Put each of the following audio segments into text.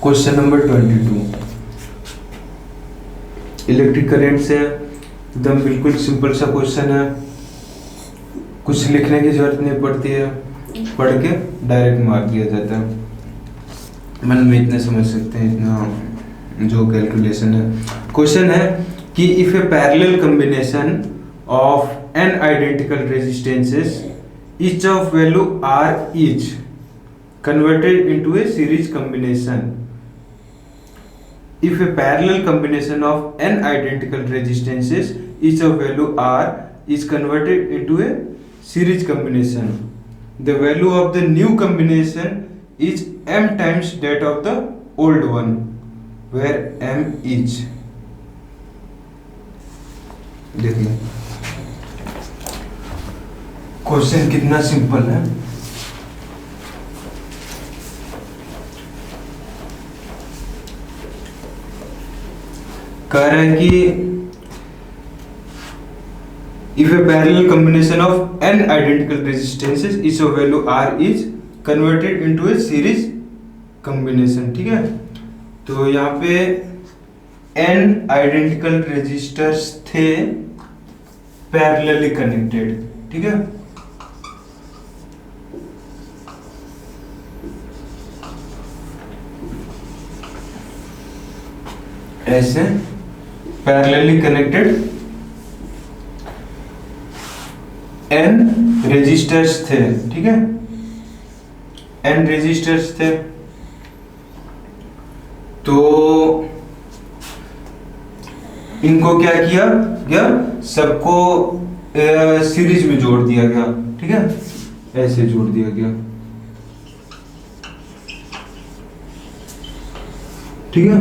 Question number 22 electric current से एकदम बिल्कुल सिंपल सा क्वेश्चन है, कुछ लिखने की जरूरत नहीं पड़ती है, पढ़ के डायरेक्ट मार दिया जाता है। मन में इतने समझ सकते हैं, इतना जो कैलकुलेशन है। क्वेश्चन है कि if a parallel combination of an identical resistances each of value r each converted into a series combination. If a parallel combination of n identical resistances each of value r is converted into a series combination, the value of the new combination is m times that of the old one, where m is, देखिए question कितना simple है। कह रहे हैं कि if a parallel combination of n identical resistances each of value r is converted into A series combination. ठीक है, तो यहाँ पे n आइडेंटिकल रेजिस्टर्स थे पैरेलली कनेक्टेड। ठीक है, ऐसे पैरेलली कनेक्टेड n रेजिस्टर्स थे। ठीक है, n रेजिस्टर्स थे, तो इनको क्या किया गया, सबको सीरीज में जोड़ दिया गया। ठीक है, ऐसे जोड़ दिया गया। ठीक है,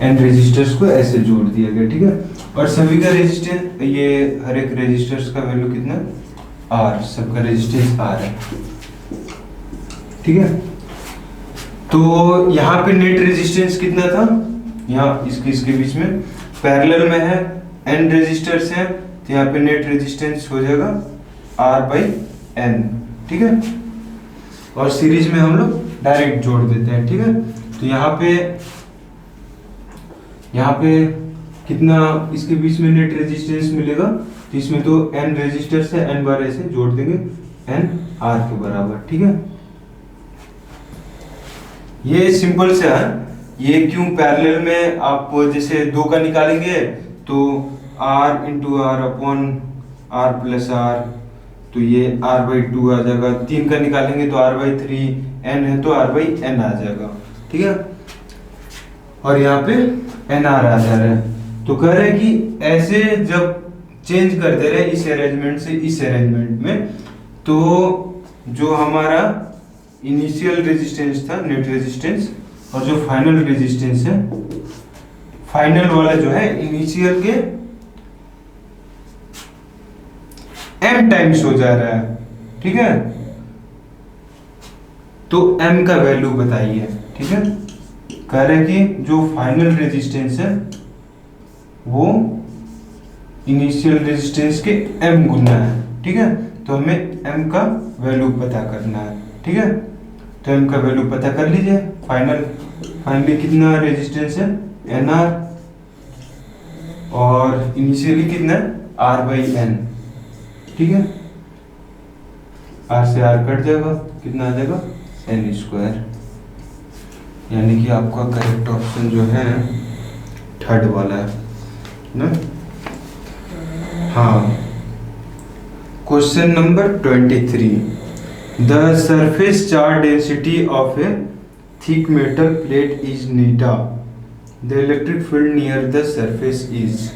एन रेजिस्टर्स को ऐसे जोड़ दिया गया। ठीक है, और सभी का रेजिस्टेंस, ये हर एक रेजिस्टर्स का वैल्यू कितना, आर, सबका रेजिस्टेंस आर है। ठीक है, तो यहाँ पे नेट रेजिस्टेंस कितना था, यहाँ इसके बीच में पैरेलल में है, एन रेजिस्टर्स है, तो यहाँ पे नेट रेजिस्टेंस हो जाएगा आर बाई एन। ठीक है, और सीरीज में हम लोग डायरेक्ट जोड़ देते हैं। ठीक है, तो यहाँ पे कितना इसके बीच में नेट रेजिस्टेंस मिलेगा, तो इसमें तो n रेजिस्टर्स है, n बार ऐसे जोड़ देंगे n r के बराबर। ठीक है, ये सिंपल से है। ये क्यों पैरेलल में, आप जैसे दो का निकालेंगे तो r into R upon r plus R, तो ये r बाई 2 आ जाएगा। तीन का निकालेंगे तो r बाई 3, n है तो r बाई n आ जाएगा। ठीक है, और यहाँ पे एन आर आ जा रहा है। तो कह रहे हैं कि ऐसे जब चेंज करते रहे इस अरेंजमेंट से इस अरेंजमेंट में, तो जो हमारा इनिशियल रेजिस्टेंस था नेट रेजिस्टेंस, और जो फाइनल रेजिस्टेंस है, फाइनल वाला जो है इनिशियल के m टाइम्स हो जा रहा है। ठीक है, तो m का वैल्यू बताइए। ठीक है, कह रहे हैं कि जो फाइनल रेजिस्टेंस है वो इनिशियल रेजिस्टेंस के m गुना है। ठीक है, तो हमें m का वैल्यू पता करना है। ठीक है, तो m का वैल्यू पता कर लीजिए। फाइनली कितना रेजिस्टेंस है, nr, और इनिशियली कितना है, r बाई n। ठीक है, r से r कट जाएगा, कितना आ जाएगा, n स्क्वायर। यानी कि आपका करेक्ट ऑप्शन जो है थर्ड वाला है ना। हाँ, question number 23, the surface charge density of A thick metal plate is Neeta, the electric field near the surface is.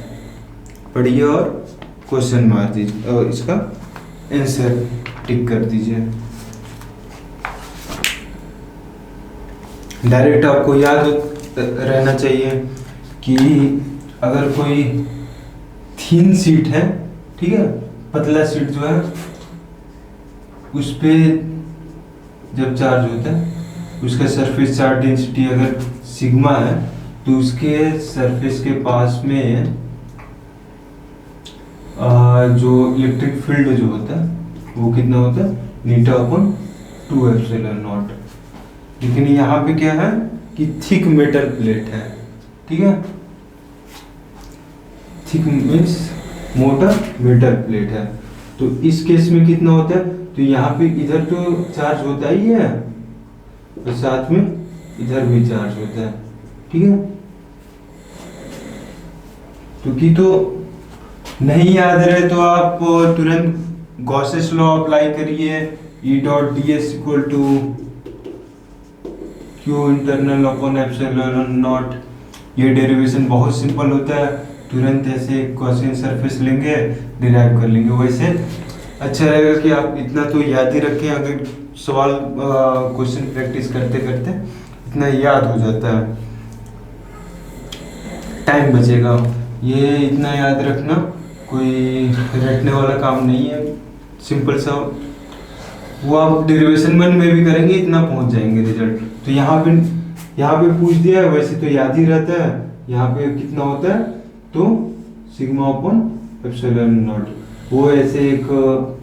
पढ़िए और क्वेश्चन मार दीजिए और इसका आंसर टिक कर दीजिए। डायरेक्ट आपको याद रहना चाहिए कि अगर कोई थीन शीट है, ठीक है, पतला शीट जो है, उस पे जब चार्ज होता है, उसका सरफेस चार्ज डेंसिटी अगर सिग्मा है, तो उसके सरफेस के पास में जो इलेक्ट्रिक फील्ड जो होता है वो कितना होता है, नीटा अपॉन 2 एप्सिलॉन नॉट। लेकिन यहाँ पे क्या है कि थिक मेटल प्लेट है, ठीक है, थिक मीन्स मोटा मेटल प्लेट है। तो इस केस में कितना होता है, तो यहाँ पे इधर तो चार्ज होता ही है और साथ में इधर भी चार्ज होता है, ठीक है। क्योंकि तो नहीं याद रहे तो आप तुरंत गॉसेस लॉ अप्लाई करिए, E dot D S equal to Q internal upon epsilon naught. ये डेरिवेशन बहुत सिंपल होता है, तुरंत ऐसे गॉसियन सरफेस लेंगे डिराइव कर लेंगे। वैसे अच्छा रहेगा कि आप इतना तो याद ही रखें, अगर सवाल क्वेश्चन प्रैक्टिस करते करते इतना याद हो जाता है, टाइम बचेगा। ये इतना याद रखना कोई रटने वाला काम नहीं है, सिंपल सा, वो आप डेरिवेशन 1 में भी करेंगे इतना पहुंच जाएंगे रिजल्ट। तो यहाँ पे पूछ दिया है, वैसे तो याद ही रहता है। यहाँ पे कितना होता है, तो सिग्मा अपॉन एप्सिलॉन नॉट। वो ऐसे एक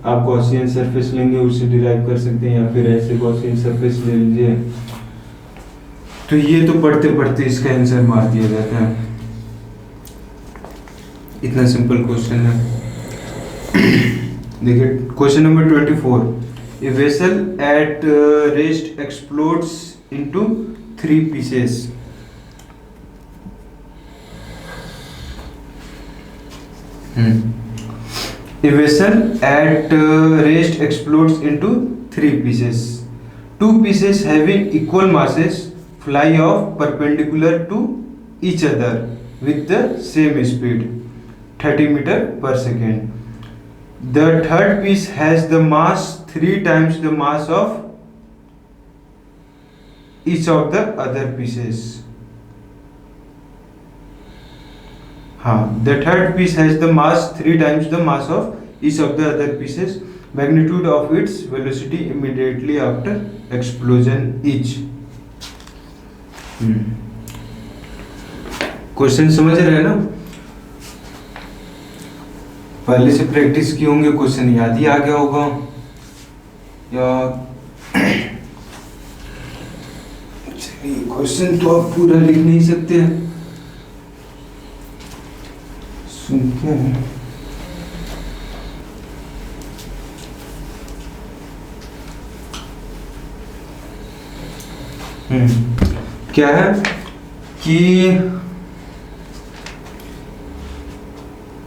आप गॉसियन सरफेस लेंगे उसे डिराइव कर सकते हैं, या फिर ऐसे गॉसियन सरफेस ले लीजिए। तो ये तो पढ़ते पढ़ते इसका आंसर मार दिया जाता है, इतना सिंपल क्वेश्चन है। देखिए question number 24, a vessel at rest explodes into 3 pieces. A vessel at rest explodes into 3 pieces. 2 pieces having equal masses fly off perpendicular to each other with the same speed, 30 meter per second. The third piece has the mass 3 times the mass of each of the other pieces. The third piece has the mass 3 times the mass of each of the other pieces. Magnitude of its velocity immediately after explosion each. Question समझ रहे हैं ना? पहले से practice किए होंगे, question याद ही आ गया होगा, या चलिए क्वेश्चन तो आप पूरा लिख नहीं सकते हैं, सुनते हैं। क्या है कि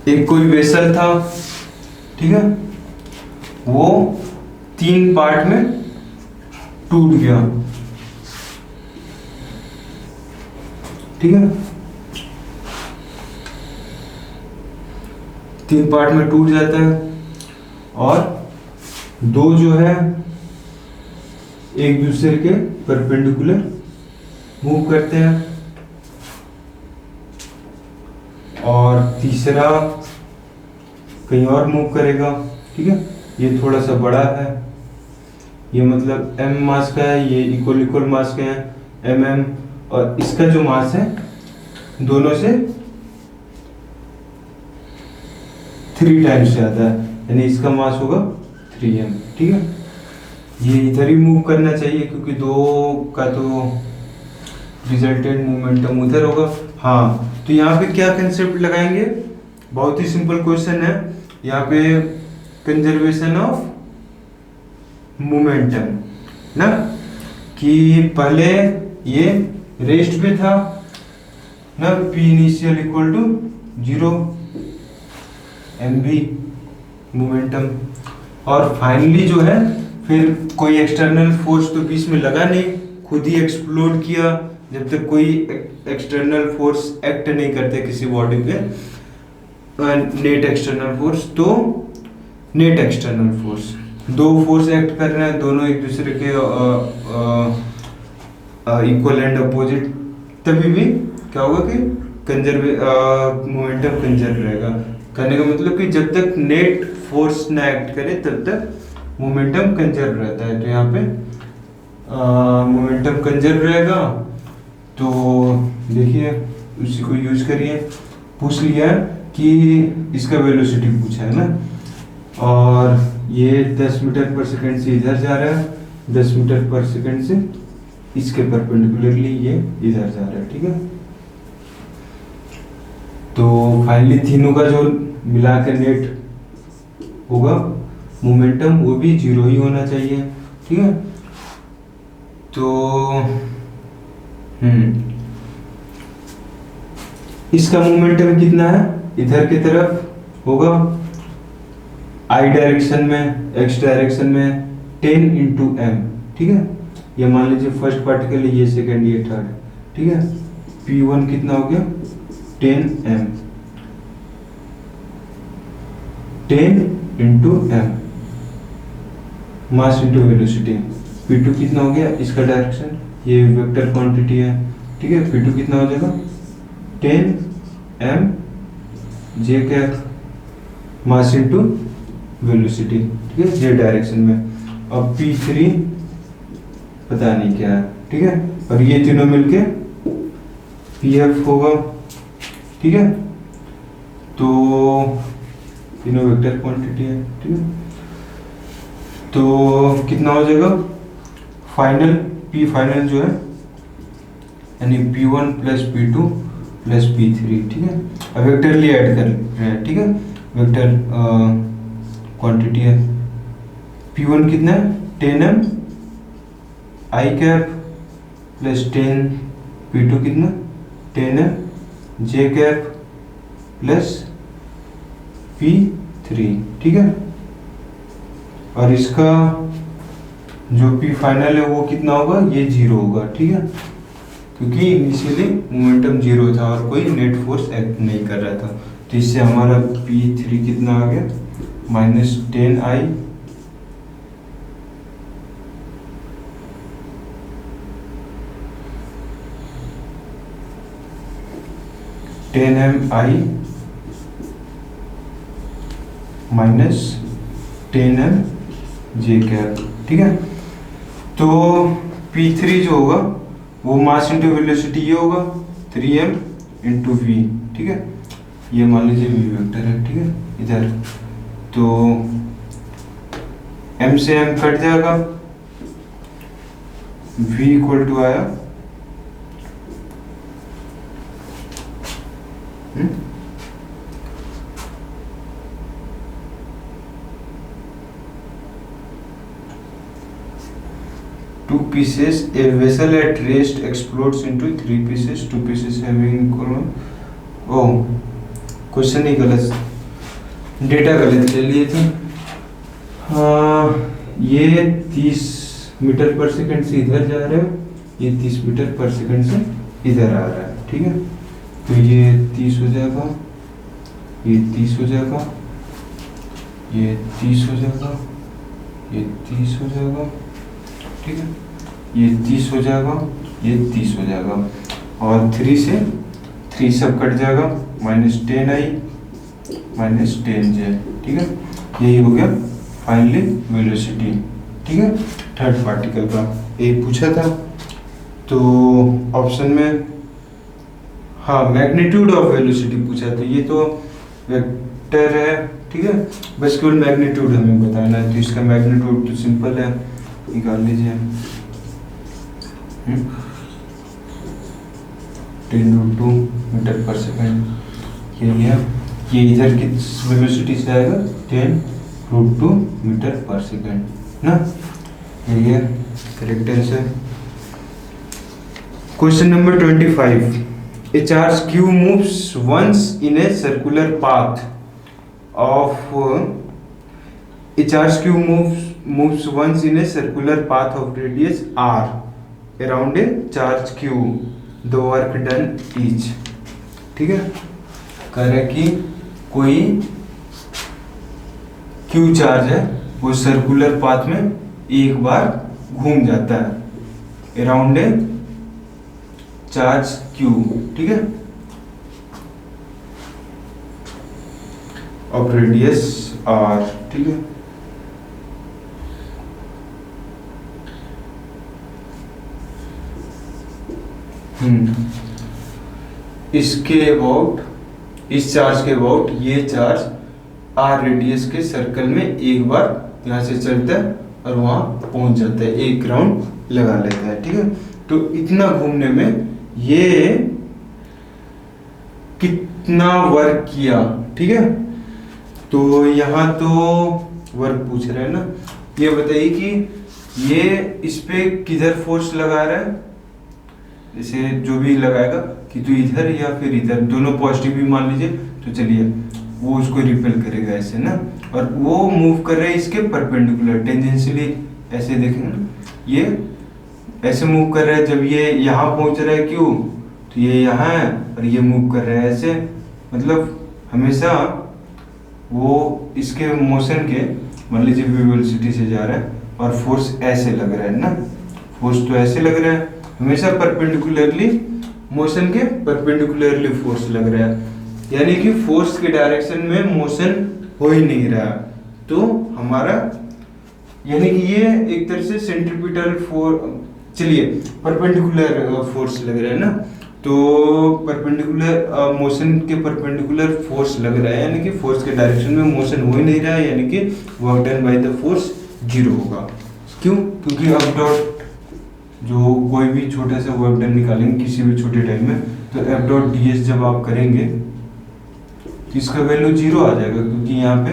एक कोई वेसल था, ठीक है, वो 3 पार्ट में टूट गया, ठीक है, 3 पार्ट में टूट जाता है, और 2 जो है एक दूसरे के परपेंडिकुलर मूव करते हैं, और तीसरा कहीं और मूव करेगा, ठीक है। ये थोड़ा सा बड़ा है, ये मतलब m मास का है, ये इक्वल मास के हैं mm, और इसका जो मास है दोनों से 3 टाइम्स ज्यादा है, यानी इसका मास होगा 3m, ठीक है। ये इधर ही मूव करना चाहिए क्योंकि 2 का तो रिजल्टेंट मोमेंटम उधर होगा। तो यहाँ पे क्या कंसेप्ट लगाएंगे, बहुत ही सिंपल क्वेश्चन है। यहाँ पे कंजर्वेशन ऑफ मोमेंटम ना, कि पहले ये रेस्ट पे था ना, P initial equal to 0 mv momentum, और फाइनली जो है फिर कोई एक्सटर्नल फोर्स तो बीच में लगा नहीं, खुद ही एक्सप्लोड किया। जब तक कोई एक्सटर्नल फोर्स एक्ट नहीं करते किसी बॉडी पे, नेट एक्सटर्नल फोर्स, तो net external force 2 force act कर रहे हैं, दोनों एक दूसरे के इक्वल एंड अपोजिट, तभी भी क्या होगा कि मोमेंटम कंजर्व रहेगा। कहने का मतलब कि जब तक नेट फोर्स ना एक्ट करे तब तक मोमेंटम कंजर्व रहता है। तो यहाँ पे मोमेंटम कंजर्व रहेगा, तो देखिए उसी को यूज करिए। पूछ लिया कि इसका वेलोसिटी पूछा है ना, और ये 10 मीटर पर सेकंड से इधर जा रहा है, 10 मीटर पर सेकंड से इसके परपेंडिकुलरली ये इधर जा रहा है, ठीक है। तो फाइनली तीनों का जो मिला के नेट होगा मोमेंटम वो भी 0 ही होना चाहिए, ठीक है। तो इसका मोमेंटम कितना है, इधर की तरफ होगा आई डायरेक्शन में, एक्स डायरेक्शन में 10 इंटू एम, ठीक है। ये मान लीजिए फर्स्ट पार्टिकल है, ये सेकंड, ये थर्ड, ठीक है। P1 कितना हो गया 10 m, 10 into M, mass into velocity. P2 कितना हो गया, इसका डायरेक्शन, ये वेक्टर क्वांटिटी है, ठीक है। P2 कितना हो जाएगा 10 m जे कैप, मास इंटू वेलोसिटी, ठीक है, जे डायरेक्शन में। अब P3 पता नहीं क्या है, ठीक है। और ये तीनों मिलके PF होगा, ठीक है। तो तीनों वेक्टर क्वांटिटी है, ठीक है। तो कितना हो जाएगा फाइनल, P फाइनल जो है यानी P1 plus P2 plus P3, ठीक है। अब वेक्टरली ऐड कर रहे हैं, ठीक है, वेक्टर क्वांटिटी है। P1 कितना है 10m आई कैप प्लस 10, P2 कितना 10m जे कैप प्लस P3, ठीक है। और इसका जो P फाइनल है वो कितना होगा, ये 0 होगा, ठीक है, क्योंकि इनिशियली मोमेंटम 0 था और कोई नेट फोर्स एक्ट नहीं कर रहा था। तो इससे हमारा P3 कितना आ गया -10I -10mi माइनस 10m जे कैप, ठीक है। तो P3 जो होगा वो मास इंटू वेलोसिटी ये होगा 3m इंटू v, ठीक है। ये मान लीजिए v वेक्टर है, ठीक है, इधर। तो m से m कट जाएगा, v इक्वल टू आया 2 pieces, a vessel at rest explodes into 3 pieces, 2 pieces having equal, oh question ही गलत, डेटा गलत ले लिए थे। ये 30 मीटर पर सेकंड से इधर जा रहा है, ये 30 मीटर पर सेकंड से इधर आ रहा है, ठीक है। तो ये 30 हो जाएगा, ये 30 हो जाएगा, ये 30 हो जाएगा, ये 30 हो जाएगा, ठीक है। ये 30 हो जाएगा, ये 30 हो जाएगा, और 3 से 3 सब कट जाएगा, -10i -10j, ठीक है। यही हो गया फाइनली वेलोसिटी, ठीक है, थर्ड पार्टिकल का। एक पूछा था तो ऑप्शन में, हाँ, मैग्नीट्यूड ऑफ वेलोसिटी पूछा, तो ये तो वेक्टर है, ठीक है, बस केवल मैग्नीट्यूड हमें बताना है। तो इसका मैग्नीट्यूड तो सिंपल है, निकाल लीजिए, 10√2 मीटर पर सेकंड, ये लिया। ये इधर की वेलोसिटी से आएगा 10√2 मीटर पर सेकंड ना, ये correct answer. Question number 25, a charge q moves once in a circular path of a charge q moves once in a circular path of radius r around a charge q, the work done each, ठीक है। कह रहे कि कोई q charge है, वो circular path में एक बार घूम जाता है अराउंड ए चार्ज q, ठीक है, ऑफ रेडियस r, ठीक है। इसके अबाउट, इस चार्ज के अबाउट ये चार्ज r रेडियस के सर्कल में एक बार यहाँ से चलता है और वहाँ पहुँच जाता है, एक राउंड लगा लेता है, ठीक है। तो इतना घूमने में ये कितना वर्क किया, ठीक है। तो यहाँ तो वर्क पूछ रहे हैं ना, ये बताइए कि ये इस पे किधर फोर्स लगा रहा है, जैसे जो भी लगाएगा कि तो इधर या फिर इधर, दोनों पॉजिटिव भी मान लीजिए, तो चलिए वो उसको रिपेल करेगा ऐसे ना, और वो मूव कर रहे हैं इसके परपेंडिकुलर टेंजेंशियली, ऐसे देखेंगे ना, ये ऐसे मूव कर रहा है। जब ये यहाँ पहुंच रहा है क्यों, तो ये यहाँ है और ये मूव कर रहा है ऐसे, मतलब हमेशा वो इसके मोशन के, मान लीजिए वेलोसिटी से जा रहा है और फोर्स ऐसे लग रहा है ना, फोर्स तो ऐसे लग रहा है, हमेशा परपेंडिकुलरली मोशन के परपेंडिकुलरली फोर्स लग रहा है, यानी कि फोर्स के डायरेक्शन में मोशन हो ही नहीं रहा। तो हमारा यानी कि ये एक तरह से सेंट्रीपिटल फोर्स, चलिए परपेंडिकुलर फोर्स लग रहा है ना, तो परपेंडिकुलर मोशन के परपेंडिकुलर फोर्स लग रहा है, यानी कि फोर्स के डायरेक्शन में मोशन हो ही नहीं रहा है, यानी कि work done by the force 0 होगा। क्यों? क्योंकि अब डॉट जो कोई भी छोटा सा वर्क डन निकालेंगे किसी भी छोटे टाइम में, तो एफ डॉट डी एस जब आप करेंगे तो इसका वैल्यू 0 आ जाएगा, क्योंकि यहाँ पे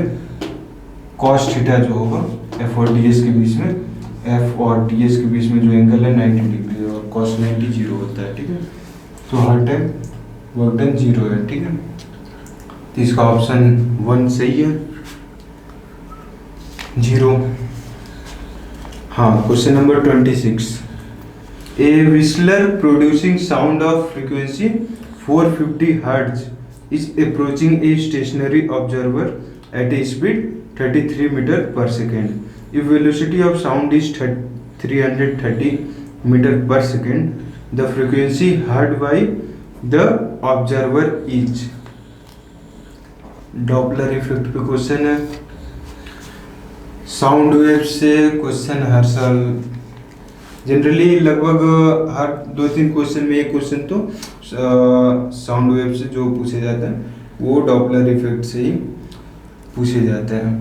कॉस थीटा जो होगा एफ और डी एस के बीच में, एफ और डी एस के बीच में जो एंगल है 90 डिग्री और कॉस 90 0 होता है, ठीक है। तो हर टाइम वर्क डन 0 है, ठीक है। तो इसका ऑप्शन 1 सही है, 0। हाँ, question number 26। A whistler producing sound of frequency 450 Hz is approaching a stationary observer at a speed 33 meter per second. If velocity of sound is 330 meter per second, the frequency heard by the observer is। Doppler effect पे question है, sound wave से question हर साल generally लगभग हर 2-3 question में एक question तो sound wave से जो पूछे जाता है वो डॉपलर इफेक्ट से ही पूछे जाता है।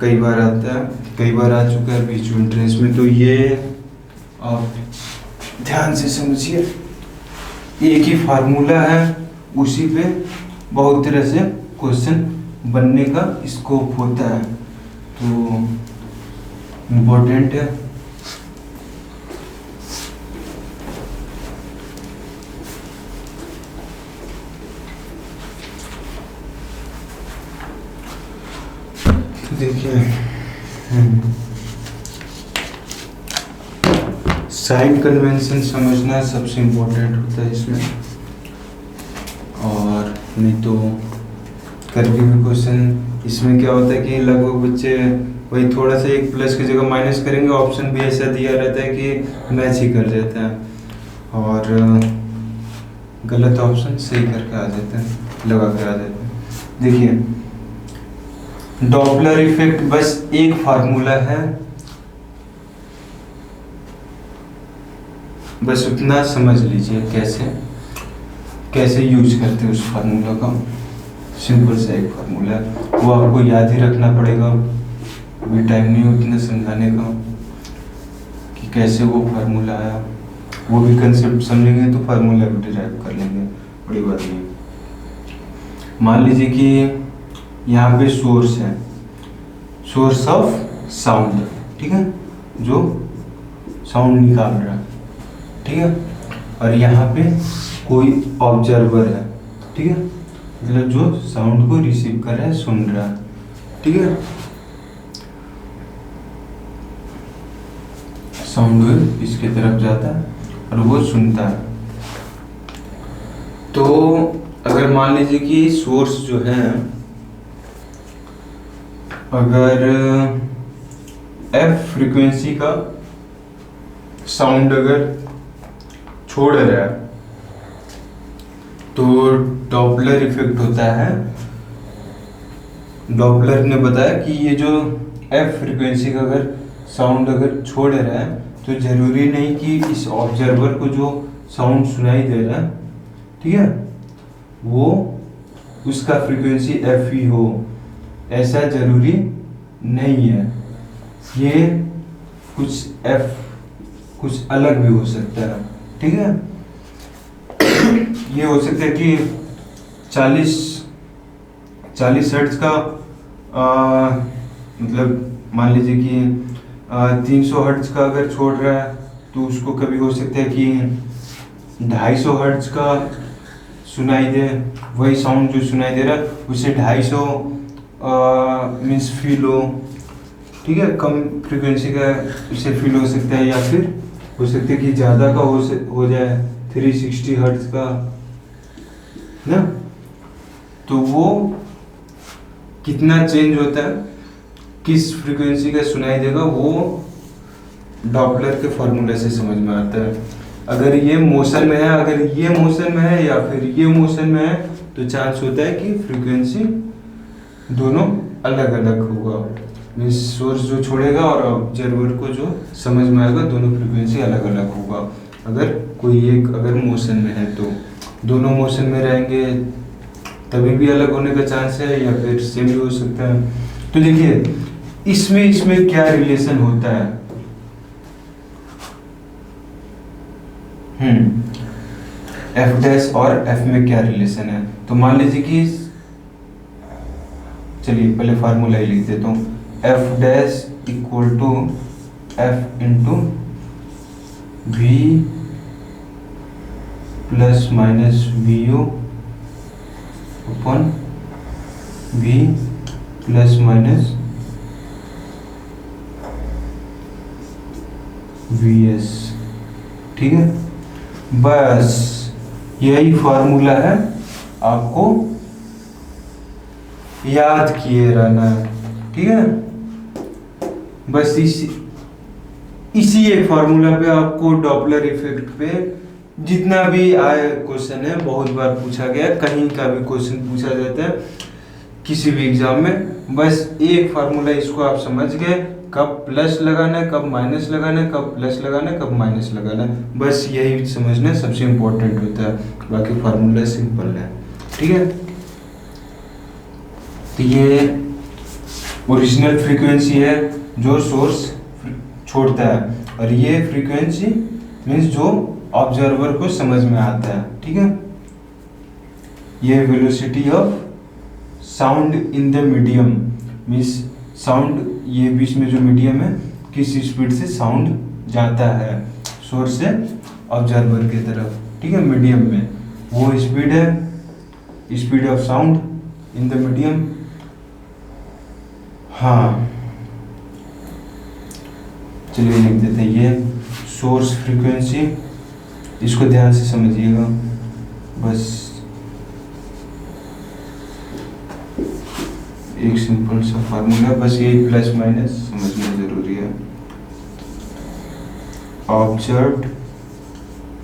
कई बार आता है, कई बार आ चुका है बीच में ट्रेस में, तो ये आप ध्यान से समझिए। एक ही फार्मूला है, उसी पे बहुत तरह से क्वेश्चन बनने का स्कोप होता है, तो इम्पोर्टेंट है। देखिए साइन कन्वेंशन समझना सबसे इम्पोर्टेंट होता है इसमें, और नहीं तो कभी भी क्वेश्चन इसमें क्या होता है कि लगभग बच्चे वही थोड़ा सा एक प्लस की जगह माइनस करेंगे, ऑप्शन भी ऐसा दिया रहता है कि मैच ही कर जाता है और गलत ऑप्शन सही करके आ जाते हैं, लगा कर आ जाते हैं। देखिए डॉपलर इफेक्ट बस एक फार्मूला है, बस उतना समझ लीजिए कैसे कैसे यूज करते हैं उस फार्मूला का। सिंपल सा एक फार्मूला है, वो आपको याद ही रखना पड़ेगा, अभी टाइम नहीं उतना समझाने का कि कैसे वो फार्मूला आया, वो भी कंसेप्ट समझेंगे तो फार्मूला भी डिराइव कर लेंगे, बड़ी बात नहीं। मान लीजिए कि यहाँ पे सोर्स है, सोर्स ऑफ साउंड, ठीक है, जो साउंड निकाल रहा है, ठीक है, और यहाँ पे कोई ऑब्जर्वर है, ठीक है, मतलब जो साउंड को रिसीव कर रहा है, सुन रहा है, ठीक है। साउंड वेव इसके तरफ जाता है और वो सुनता है। तो अगर मान लीजिए कि सोर्स जो है, अगर एफ फ्रीक्वेंसी का साउंड अगर छोड़ रहा है तो डॉपलर इफेक्ट होता है। डॉपलर ने बताया कि ये जो एफ फ्रीक्वेंसी का अगर साउंड अगर छोड़ रहा है तो जरूरी नहीं कि इस ऑब्जर्वर को जो साउंड सुनाई दे रहा है, ठीक है, वो उसका फ्रीक्वेंसी एफ ही हो, ऐसा जरूरी नहीं है। ये कुछ एफ कुछ अलग भी हो सकता है, ठीक है। ये हो सकता है कि 40 हर्ट्ज का मतलब मान लीजिए कि 300 हर्ट्ज का अगर छोड़ रहा है तो उसको कभी हो सकता है कि 250 हर्ट्ज का सुनाई दे, वही साउंड जो सुनाई दे रहा है उसे 250 मीन्स फील हो, ठीक है, कम फ्रीक्वेंसी का उसे फील हो सकता है, या फिर हो सकता है कि ज़्यादा का हो जाए 360 हर्ट्ज का ना। तो वो कितना चेंज होता है, किस फ्रीक्वेंसी का सुनाई देगा, वो डॉपलर के फॉर्मूले से समझ में आता है। अगर ये मोशन में है, अगर ये मोशन में है या फिर ये मोशन में है तो चांस होता है कि फ्रीक्वेंसी दोनों अलग अलग होगा, मीन्स सोर्स जो छोड़ेगा और ऑब्जर्वर को जो समझ में आएगा दोनों फ्रीक्वेंसी अलग अलग होगा। अगर कोई एक अगर मोशन में है तो दोनों मोशन में रहेंगे तभी भी अलग होने का चांस है, या फिर सेम भी हो सकता है। तो देखिए इसमें क्या रिलेशन होता है। एफ डैश और एफ में क्या रिलेशन है, तो मान लीजिए कि चलिए पहले फार्मूला ही लिख देता हूँ। F dash equal to F into V plus minus V O upon V plus minus V S, ठीक है। बस यही फॉर्मूला है, आपको याद किए रहना है, ठीक है। बस इसी एक फॉर्मूला पे आपको डॉपलर इफेक्ट पे जितना भी आए क्वेश्चन है, बहुत बार पूछा गया, कहीं का भी क्वेश्चन पूछा जाता है किसी भी एग्जाम में, बस एक फार्मूला इसको आप समझ गए, कब प्लस लगाना है, कब माइनस लगाना है, कब प्लस लगाना है, कब माइनस लगाना है, बस यही समझना सबसे इम्पोर्टेंट होता है। बाकी फार्मूला सिंपल है, ठीक है। तो ये ओरिजिनल फ्रीक्वेंसी है जो सोर्स छोड़ता है, और ये फ्रीक्वेंसी मीन्स जो ऑब्जर्वर को समझ में आता है, ठीक है। ये velocity of sound in the medium means sound, ये बीच में जो मीडियम है किस स्पीड से साउंड जाता है सोर्स से ऑब्जर्वर की तरफ, ठीक है, मीडियम में, वो स्पीड है speed of sound in the medium. हाँ चलिए लिख देते हैं ये सोर्स फ्रीक्वेंसी, इसको ध्यान से समझिएगा, बस एक सिंपल सा फार्मूला, बस ये प्लस माइनस समझना जरूरी है। ऑब्जर्व्ड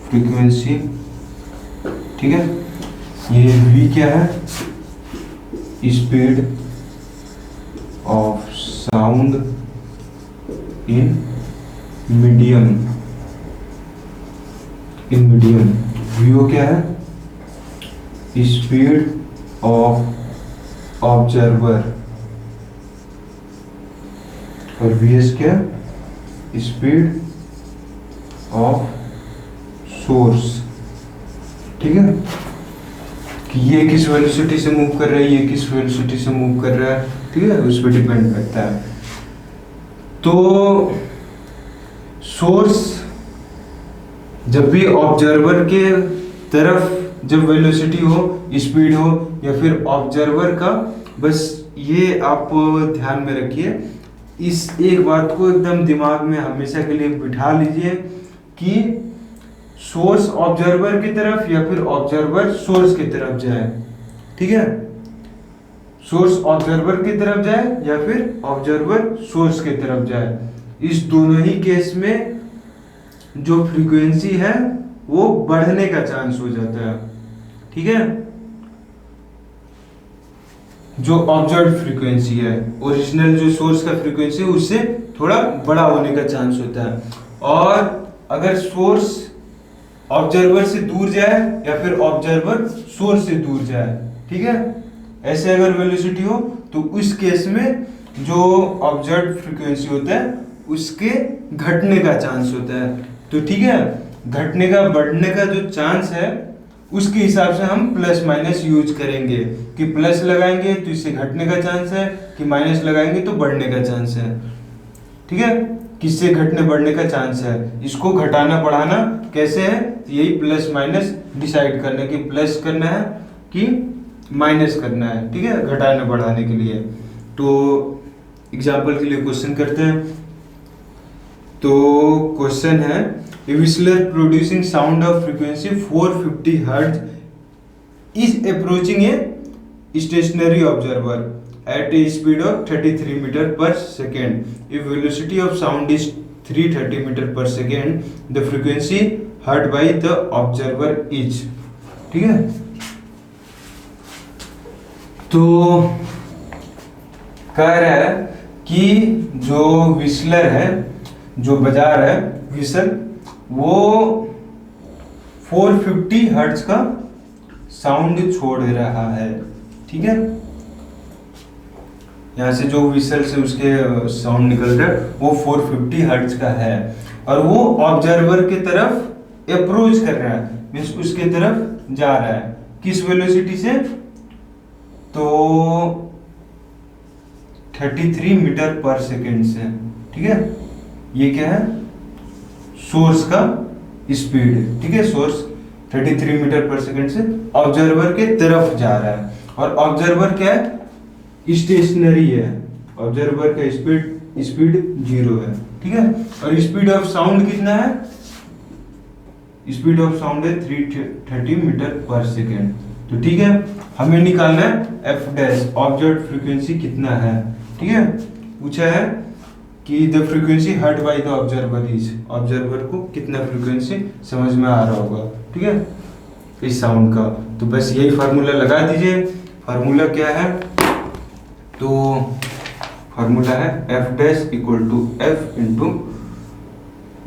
फ्रीक्वेंसी, ठीक है, ये v क्या है, speed of sound in medium, vo क्या है, स्पीड ऑफ ऑब्जर्वर, और vs क्या, स्पीड ऑफ सोर्स, ठीक है। कि ये किस वेलोसिटी से मूव कर रहा है, ये किस वेलोसिटी से मूव कर रहा है, ठीक है, उस पर डिपेंड करता है। तो सोर्स जब भी ऑब्जर्वर के तरफ जब वेलोसिटी हो, स्पीड हो, या फिर ऑब्जर्वर का, बस ये आप ध्यान में रखिए, इस एक बात को एकदम दिमाग में हमेशा के लिए बिठा लीजिए कि सोर्स ऑब्जर्वर की तरफ या फिर ऑब्जर्वर सोर्स की तरफ जाए, ठीक है, सोर्स ऑब्जर्वर की तरफ जाए या फिर ऑब्जर्वर सोर्स की तरफ जाए, इस दोनों ही केस में जो फ्रीक्वेंसी है वो बढ़ने का चांस हो जाता है, ठीक है। जो ऑब्जर्व फ्रीक्वेंसी है, ओरिजिनल जो सोर्स का फ्रीक्वेंसी है उससे थोड़ा बड़ा होने का चांस होता है, और अगर सोर्स ऑब्जर्वर से दूर जाए या फिर ऑब्जर्वर सोर्स से दूर जाए, ठीक है, ऐसे अगर वेलोसिटी हो तो उस केस में जो ऑब्जर्व फ्रीक्वेंसी होता है उसके घटने का चांस होता है। तो ठीक है, घटने का बढ़ने का जो चांस है उसके हिसाब से हम प्लस माइनस यूज करेंगे, कि प्लस लगाएंगे तो इससे घटने का चांस है, कि माइनस लगाएंगे तो बढ़ने का चांस है। ठीक है, किससे घटने बढ़ने का चांस है, इसको घटाना बढ़ाना कैसे है, यही प्लस माइनस डिसाइड करने की, प्लस करना है कि माइनस करना है। ठीक है, घटाने बढ़ाने के लिए। तो एग्जाम्पल के लिए क्वेश्चन करते हैं। तो क्वेश्चन है, a whistler producing sound of frequency 450 hertz is approaching a stationary observer at a speed of 33 meter per second. If velocity of sound is 330 meter per second, the frequency heard by the observer is. ठीक है, तो कह रहा है कि जो व्हिstler है, जो बजा रहा है व्हिसल, वो 450 हर्ट्ज का साउंड छोड़ रहा है। ठीक है, यहाँ से जो व्हिसल से उसके साउंड निकल रहा है वो 450 हर्ट्ज का है, और वो ऑब्जर्वर की तरफ अप्रोच कर रहा है, मीन्स उसके तरफ जा रहा है। किस वेलोसिटी से, तो 33 मीटर पर सेकेंड से। ठीक है, ये क्या है, सोर्स का स्पीड। ठीक है, सोर्स 33 मीटर पर सेकेंड से ऑब्जर्वर के तरफ जा रहा है, और ऑब्जर्वर क्या है, स्टेशनरी है। ऑब्जर्वर का स्पीड 0 है। ठीक है, और स्पीड ऑफ साउंड कितना है, स्पीड ऑफ साउंड है 330 मीटर पर सेकेंड। तो ठीक है, हमें निकालना है एफ डैश, ऑब्जर्व फ्रीक्वेंसी कितना है। ठीक है, पूछा है कि the frequency heard by the observer is, observer को कितना फ्रीक्वेंसी समझ में आ रहा होगा। ठीक है, इस साउंड का। तो बस यही फार्मूला लगा दीजिए। फार्मूला क्या है, तो फार्मूला है F dash equal to F into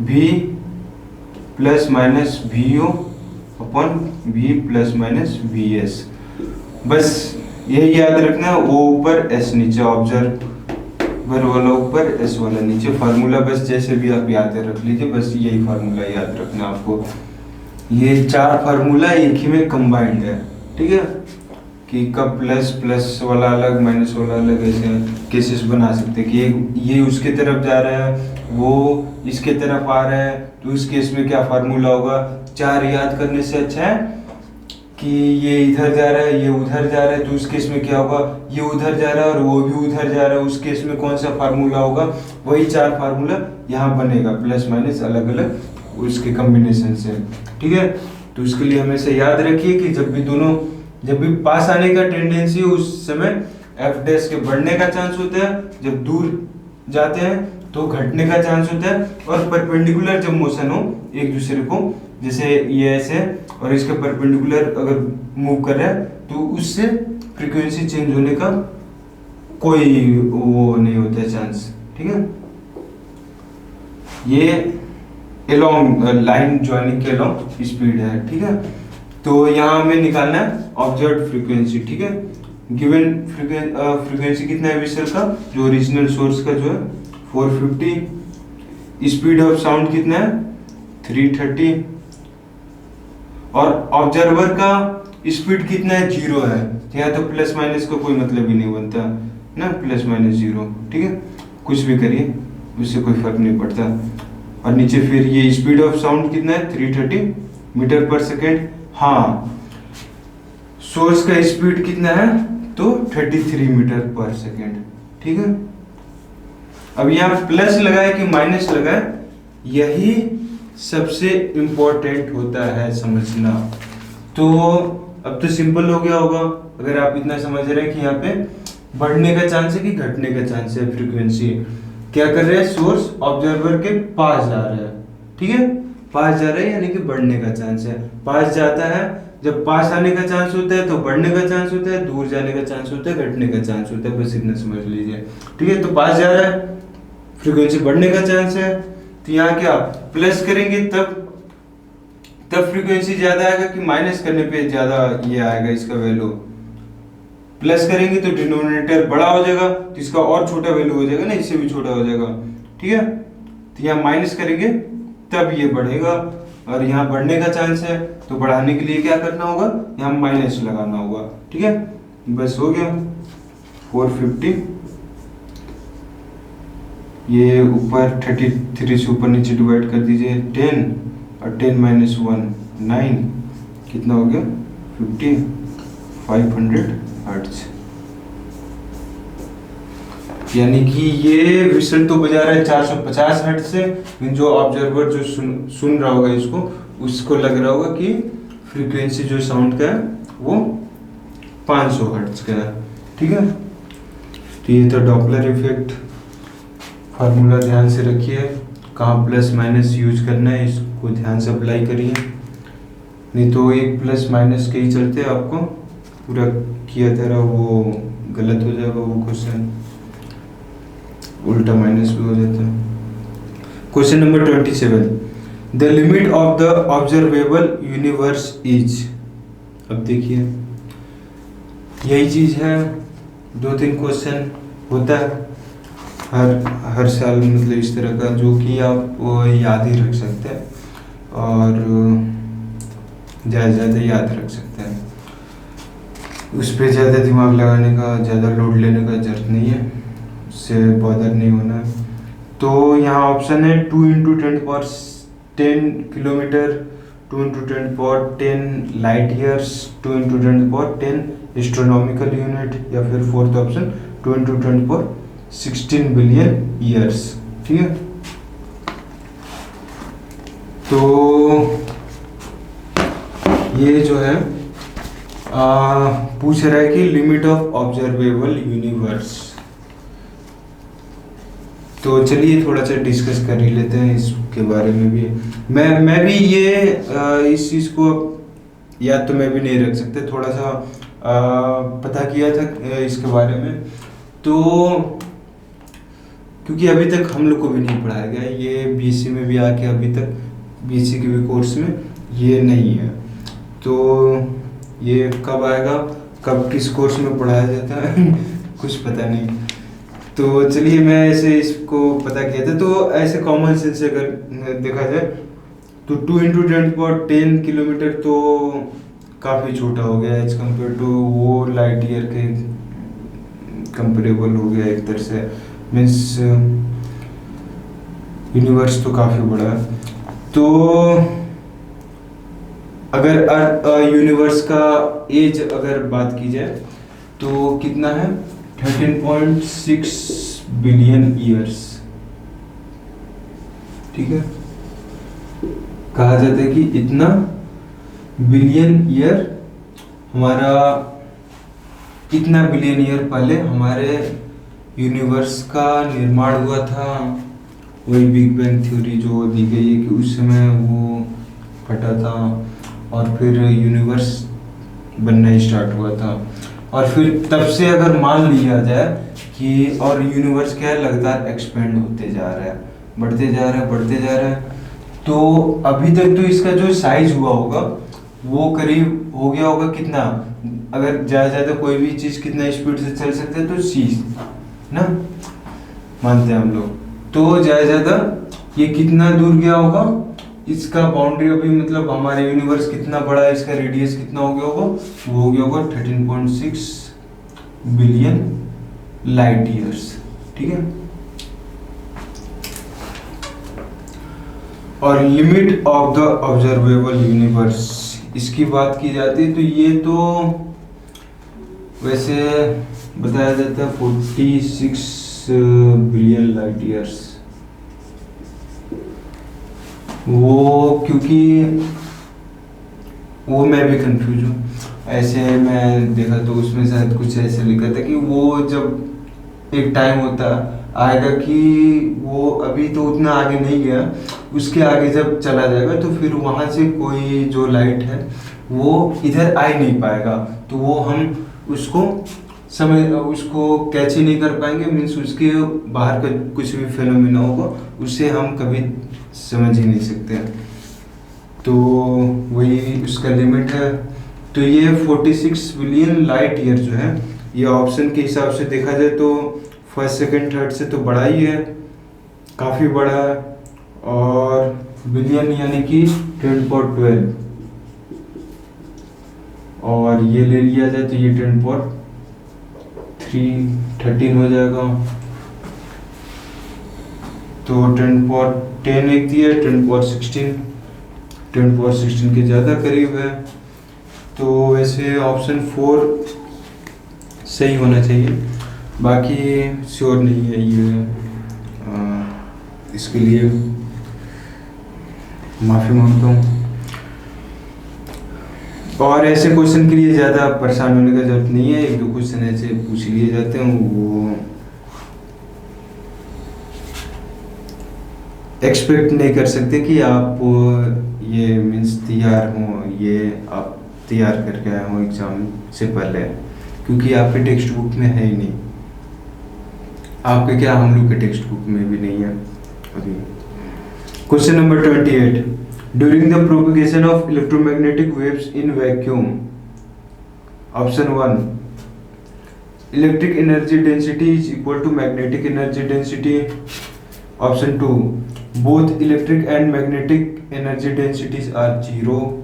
V plus minus V O upon V plus minus V S. बस यही याद रखना है, वो ऊपर एस नीचे, ऑब्जर्वर वाला ऊपर एस वाला नीचे। फार्मूला बस जैसे भी आप याद रख लीजिए, बस यही फार्मूला याद रखना आपको। ये 4 फार्मूला एक ही में कंबाइंड है। ठीक है, कि कब प्लस वाला अलग माइनस वाला अलग ऐसे केसेस बना सकते हैं कि ये उसके तरफ जा रहा है, वो इसके तरफ आ रहा है, तो उस केस में क्या फार्मूला होगा। 4 याद करने से अच्छा है कि ये इधर जा रहा है, ये उधर जा रहा है, तो उस केस में क्या होगा, ये उधर जा रहा है और वो भी उधर जा रहा है, उस केस में कौन सा फार्मूला होगा, वही 4 फार्मूला यहाँ बनेगा, प्लस माइनस अलग अलग उसके कॉम्बिनेशन से। ठीक है, तो उसके लिए हमेशा याद रखिए कि जब भी पास आने का टेंडेंसी उस समय एफ डैश के बढ़ने का चांस होता है, जब दूर जाते हैं तो घटने का चांस होता है, और परपेंडिकुलर जब मोशन हो एक दूसरे को, जैसे ये ऐसे और इसके परपेंडिकुलर अगर मूव कर रहा है, तो उससे फ्रीक्वेंसी चेंज होने का कोई वो नहीं होता चांस। ठीक है, ये एलोंग लाइन ज्वाइनिंग के एलोंग स्पीड है। ठीक है, तो यहाँ हमें निकालना है ऑब्जर्व्ड फ्रीक्वेंसी। ठीक है, गिवन फ्रीक्वेंसी कितना है व्हिसल का, जो ओरिजिनल सोर्स का जो है 450, स्पीड ऑफ साउंड कितना है 330, और ऑब्जर्वर का स्पीड कितना है 0 है। यहाँ तो प्लस माइनस का कोई मतलब ही नहीं बनता ना, प्लस माइनस 0। ठीक है, कुछ भी करिए उससे कोई फर्क नहीं पड़ता। और नीचे फिर ये स्पीड ऑफ साउंड कितना है 330 मीटर पर सेकेंड। हाँ, सोर्स का स्पीड कितना है, तो 33 मीटर पर सेकेंड। ठीक है, अब यहाँ प्लस लगाए कि माइनस लगाए, यही सबसे इम्पोर्टेंट होता है समझना। तो अब तो सिंपल हो गया होगा, अगर आप इतना समझ रहे हैं कि यहाँ पे बढ़ने का चांस है कि घटने का चांस है। फ्रीक्वेंसी क्या कर रहे हैं, सोर्स ऑब्जर्वर के पास जा रहा है। ठीक है, पास जा रहा है यानी कि बढ़ने का चांस है। पास जाता है, जब पास आने का चांस होता है तो बढ़ने का चांस होता है, दूर जाने का चांस होता है, घटने का चांस होता है। बस इतना समझ लीजिए। ठीक है, तो पास जा रहा है, फ्रीक्वेंसी बढ़ने का चांस है, तो यहाँ क्या प्लस करेंगे तब फ्रीक्वेंसी ज्यादा आएगा, कि माइनस करने पे ज्यादा ये आएगा इसका वैल्यू। प्लस करेंगे तो डिनोमिनेटर बड़ा हो जाएगा, तो इसका और छोटा वैल्यू हो जाएगा ना, इससे भी छोटा हो जाएगा। ठीक है, तो यहाँ माइनस करेंगे तब ये बढ़ेगा, और यहाँ बढ़ने का चांस है, तो बढ़ाने के लिए क्या करना होगा, यहाँ माइनस लगाना होगा। ठीक है, बस हो गया 450। ये ऊपर 33 से ऊपर नीचे डिवाइड कर दीजिए 10, और 10 माइनस 1 9, कितना हो गया 50, 500 हर्ट्ज। यानी कि ये विसल तो बजा रहा है 450 हर्ट्ज से, जो ऑब्जर्वर जो सुन रहा होगा इसको, उसको लग रहा होगा कि फ्रीक्वेंसी जो साउंड का है वो 500 हर्ट्ज का है। ठीक है, तो ये तो डॉपलर इफेक्ट फार्मूला ध्यान से रखिए, कहाँ प्लस माइनस यूज करना है इसको ध्यान से अप्लाई करिए, नहीं तो एक प्लस माइनस के ही चलते आपको पूरा किया तरह वो गलत हो जाएगा, वो क्वेश्चन उल्टा माइनस भी हो जाता है। Question number 27, the limit of the observable universe is. अब देखिए यही चीज है, 2-3 क्वेश्चन होता है हर साल, मतलब इस तरह का, जो कि आप याद ही रख सकते हैं और ज़्यादा याद रख सकते हैं, उस पर ज़्यादा दिमाग लगाने का, ज़्यादा लोड लेने का जरूरत नहीं है, उससे बॉदर नहीं होना है। तो यहाँ ऑप्शन है 2 × 10 kilometre, 2 × 10 light years, 2 × 10 astronomical unit, या फिर फोर्थ ऑप्शन 2 × 16 बिलियन ईयर्स। ठीक है, तो ये जो है पूछ रहा है कि लिमिट ऑफ ऑब्जर्वेबल यूनिवर्स। तो चलिए थोड़ा सा डिस्कस कर ही लेते हैं इसके बारे में भी। मैं भी ये इस चीज़ को याद तो मैं भी नहीं रख सकते, थोड़ा सा पता किया था इसके बारे में, तो क्योंकि अभी तक हम लोग को भी नहीं पढ़ाया गया ये, बीएससी में भी आके अभी तक बीएससी के भी कोर्स में ये नहीं है, तो ये कब आएगा, कब किस कोर्स में पढ़ाया जाता है कुछ पता नहीं। तो चलिए मैं ऐसे इसको पता किया था, तो ऐसे कॉमन सेंस से अगर देखा जाए तो 2 × 10 किलोमीटर तो काफ़ी छोटा हो गया एज कम्पेयर टू वो लाइट ईयर के कंपेरेबल हो गया एक तरह से, मीन्स यूनिवर्स तो काफ़ी बड़ा है। तो अगर यूनिवर्स का एज अगर बात की जाए तो कितना है 13.6 बिलियन ईयर्स। ठीक है, कहा जाता है कि इतना बिलियन ईयर हमारा, इतना बिलियन ईयर पहले हमारे यूनिवर्स का निर्माण हुआ था। वही बिग बैंग थ्योरी जो दी गई है कि उस समय वो फटा था और फिर यूनिवर्स बनना स्टार्ट हुआ था, और फिर तब से अगर मान लिया जाए कि और यूनिवर्स क्या है लगातार एक्सपेंड होते जा रहा है, बढ़ते जा रहा है, बढ़ते जा रहा है, तो अभी तक तो इसका जो साइज हुआ होगा वो करीब हो गया होगा कितना, अगर ज़्यादा कोई भी चीज़ कितना स्पीड से चल सकते हैं तो c ना मानते हैं हम लोग, तो ज़्यादा ये कितना दूर गया होगा, इसका बाउंड्री अभी मतलब हमारे यूनिवर्स कितना बड़ा है, इसका रेडियस कितना हो गया होगा, वो हो गया होगा 13.6 बिलियन लाइट ईयर्स। ठीक है, और limit of the observable universe इसकी बात की जाती है तो ये तो वैसे बताया जाता है 46 बिलियन लाइट ईयर्स, वो क्योंकि वो मैं भी कंफ्यूज हूँ, ऐसे मैं देखा तो उसमें शायद कुछ ऐसे लिखा था कि वो जब एक टाइम होता आएगा कि वो अभी तो उतना आगे नहीं गया, उसके आगे जब चला जाएगा तो फिर वहाँ से कोई जो लाइट है वो इधर आ ही नहीं पाएगा, तो वो हम उसको उसको कैच ही नहीं कर पाएंगे, मीन्स उसके बाहर का कुछ भी फेनोमेना होगा उसे हम कभी समझ ही नहीं सकते, तो वही उसका लिमिट है। तो ये 46 बिलियन लाइट ईयर जो है ये ऑप्शन के हिसाब से देखा जाए तो फर्स्ट सेकंड थर्ड से तो बड़ा ही है, काफ़ी बड़ा है, और बिलियन यानी कि 10^12, और ये ले लिया जाए तो ये 10^13 हो जाएगा। तो 10^10 एक दिया, 10^16 के ज़्यादा करीब है। तो वैसे ऑप्शन 4 सही होना चाहिए, बाकी श्योर नहीं है ये। इसके लिए माफ़ी मांगता हूँ। और ऐसे क्वेश्चन के लिए ज़्यादा परेशान होने का जरूरत नहीं है, 1-2 क्वेश्चन ऐसे पूछ लिए जाते हैं, वो एक्सपेक्ट नहीं कर सकते कि आप ये मीन्स तैयार हो, ये आप तैयार करके आए हो एग्ज़ाम से पहले, क्योंकि आपके टेक्स्ट बुक में है ही नहीं। आपके क्या, हम लोग के टेक्स्ट बुक में भी नहीं है अभी। Question number 28, during the propagation of electromagnetic waves in vacuum, option 1 electric energy density is equal to magnetic energy density, option 2 both electric and magnetic energy densities are zero,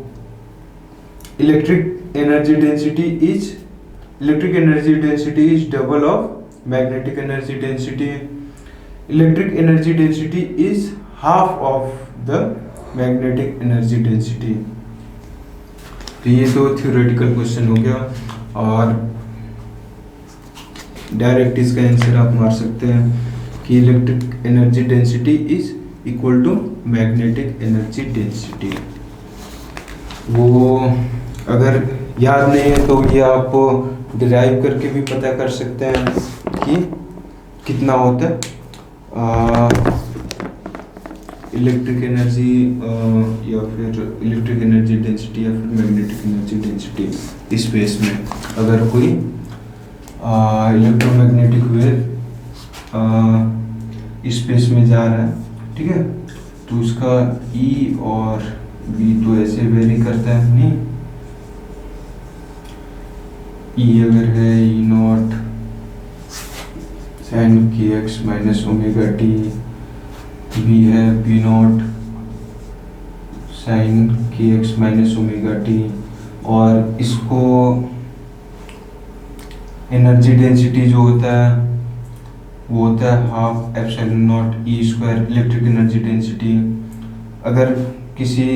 electric energy density is double of magnetic energy density, electric energy density is half of the magnetic energy density। तो ये तो theoretical question हो गया, और direct इसका answer आप मार सकते हैं कि electric energy density is equal to magnetic energy density. वो अगर याद नहीं है तो ये आप डिराइव करके भी पता कर सकते हैं कि कितना होता है इलेक्ट्रिक एनर्जी या फिर इलेक्ट्रिक एनर्जी डेंसिटी या फिर मैग्नेटिक एनर्जी डेंसिटी स्पेस में। अगर कोई इलेक्ट्रोमैग्नेटिक वेव स्पेस में जा रहा है, ठीक है, तो उसका E और V तो ऐसे वेरी करता है नहीं। E अगर है E0 sin kx minus omega t, V है V0 sin kx minus omega t, और इसको एनर्जी डेंसिटी जो होता है वो होता है half epsilon not E square electric energy density. अगर किसी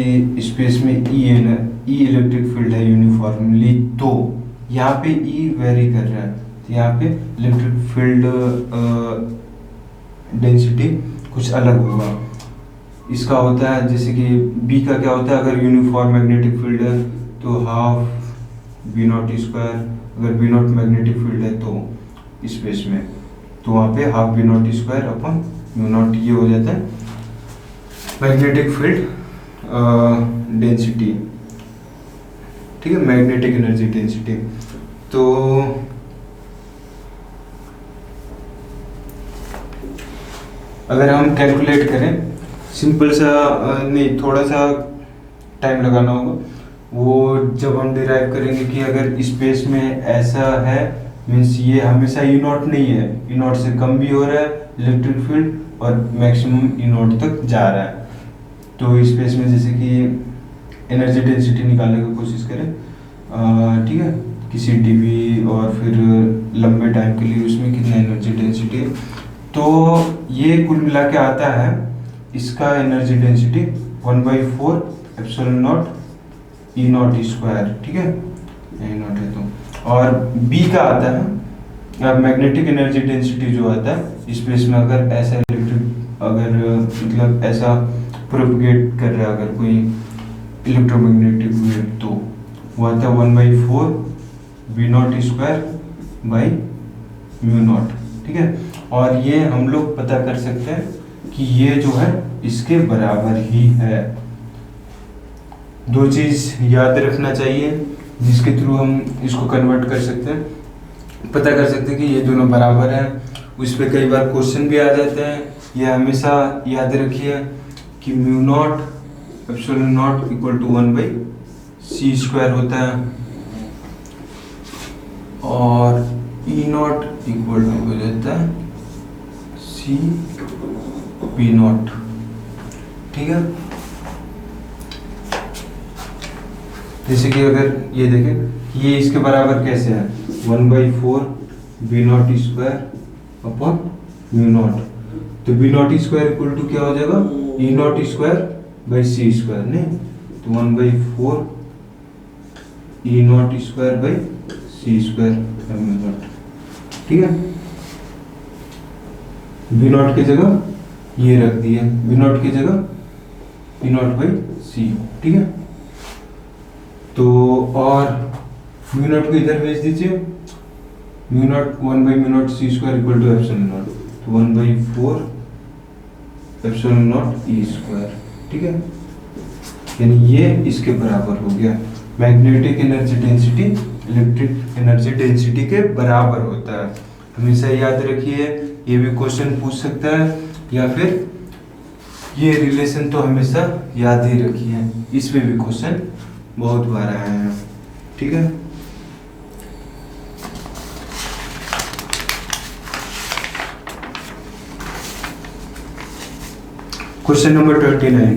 स्पेस में E इलेक्ट्रिक फील्ड है यूनिफॉर्मली, तो यहाँ पे E वेरी कर रहा है, तो यहाँ पे इलेक्ट्रिक फील्ड डेंसिटी कुछ अलग होगा। इसका होता है जैसे कि B का क्या होता है, अगर यूनिफॉर्म मैग्नेटिक फील्ड है तो हाफ V0 स्क्वायर, अगर V0 मैग्नेटिक फील्ड है तो स्पेस में, तो वहाँ पे हाफ V0 स्क्वायर अपन म्यू0 ये हो जाता है मैग्नेटिक फील्ड डेंसिटी, ठीक है, मैग्नेटिक एनर्जी डेंसिटी। तो अगर हम कैलकुलेट करें, सिंपल सा नहीं, थोड़ा सा टाइम लगाना होगा, वो जब हम डिराइव करेंगे कि अगर स्पेस में ऐसा है, मीन्स ये हमेशा E0 नहीं है, E0 से कम भी हो रहा है इलेक्ट्रिक फील्ड और मैक्सिमम E0 तक जा रहा है। तो स्पेस में जैसे कि एनर्जी डेंसिटी निकालने की कोशिश करें, ठीक है, किसी डीवी और फिर लंबे टाइम के लिए उसमें कितना एनर्जी डेंसिटी है, तो ये कुल मिला के आता है इसका energy density 1/4 epsilon not E0 square, ठीक है, E0 है तो। और B का आता है मैग्नेटिक एनर्जी डेंसिटी जो आता है स्पेस में, अगर ऐसा इलेक्ट्रिक, अगर मतलब ऐसा प्रोपगेट कर रहा है अगर कोई इलेक्ट्रोमैग्नेटिक वेव, तो वो आता है 1/4 V0 स्क्वायर बाई म्यू0, ठीक है। और ये हम लोग पता कर सकते हैं कि ये जो है इसके बराबर ही है। दो चीज याद रखना चाहिए जिसके थ्रू हम इसको कन्वर्ट कर सकते हैं, पता कर सकते हैं कि ये दोनों बराबर हैं। उस पर कई बार क्वेश्चन भी आ जाते हैं, ये हमेशा याद रखिए कि म्यू0 epsilon naught equal to 1/c square होता है, और E0 इक्वल टू हो जाता है C P0, ठीक है। जैसे कि अगर ये देखें कि ये इसके बराबर कैसे है, 1/4 B0 square upon mu naught. तो B0 स्क्वायर इक्वल टू क्या हो जाएगा, E0 square by C square, नहीं तो 1/4 E0 square by C square mu naught. ठीक है, B0 की जगह ये रख दिए, B0 की जगह E0 बाई C। ठीक है, तो और म्यू नॉट को इधर भेज दीजिए, म्यू नॉट 1/म्यू naught C square equal to epsilon naught, तो 1/4 एप्सिलॉन नॉट E स्क्वायर। ठीक है, यानी ये इसके बराबर हो गया। Magnetic energy density electric energy density के बराबर होता है, हमेशा याद रखिए। ये भी क्वेश्चन पूछ सकता है, या फिर ये रिलेशन तो हमेशा याद ही रखिए, इसमें भी क्वेश्चन बहुत बार आए हैं। ठीक है, question number 29,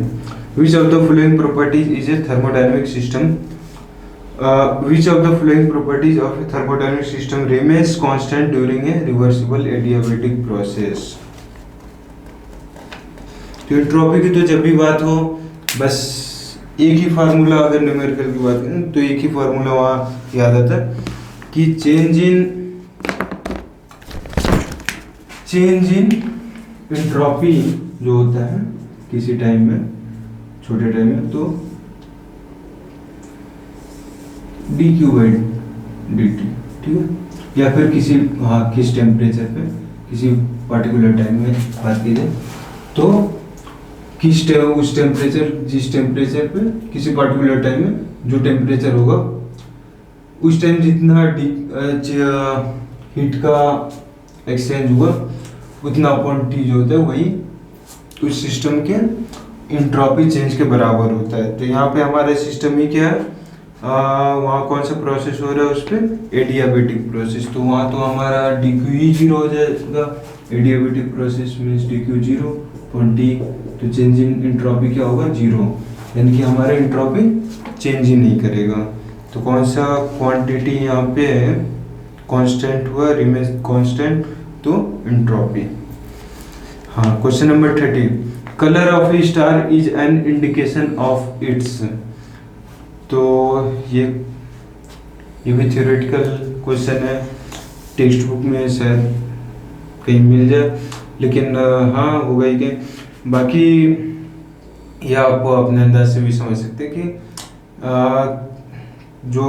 which of the following properties is a thermodynamic system? Which of the following properties of a thermodynamic system remains constant during a reversible adiabatic process? तो एंट्रोपी की तो जब भी बात हो बस एक ही फार्मूला, अगर न्यूमेरिकल की बात करें तो एक ही फार्मूला वहाँ याद आता है कि चेंज इन एंट्रोपी जो होता है किसी टाइम में, छोटे टाइम में, तो dQ/dt। ठीक है, या फिर किसी किस टेम्परेचर पे किसी पर्टिकुलर टाइम में बात की जाए तो उस टेम्परेचर, जिस टेम्परेचर पे किसी पर्टिकुलर टाइम में जो टेम्परेचर होगा उस टाइम जितना हीट का एक्सचेंज हुआ उतना अपॉन T जो होता है वही उस सिस्टम के इंट्रोपी चेंज के बराबर होता है। तो यहाँ पे हमारा सिस्टम ही क्या है, वहाँ कौन सा प्रोसेस हो रहा है, उस पर एडियाबेटिक प्रोसेस, तो वहाँ तो हमारा dQ ही 0 हो जाएगा। Adiabatic process means dQ 0 upon T, तो चेंज इन इंट्रोपी क्या होगा, 0, यानी कि हमारा इंट्रोपी चेंज ही नहीं करेगा। तो कौन सा क्वांटिटी यहाँ पे कांस्टेंट हुआ, रिमेन्स कांस्टेंट, तो इंट्रोपी। हाँ, question number 30, colour of A star is an indication of its. तो ये भी थ्योरेटिकल क्वेश्चन है, टेक्स्ट बुक में शायद कहीं मिल जाए, लेकिन हाँ होगा ही कि बाकी ये आप अपने अंदाज से भी समझ सकते हैं कि जो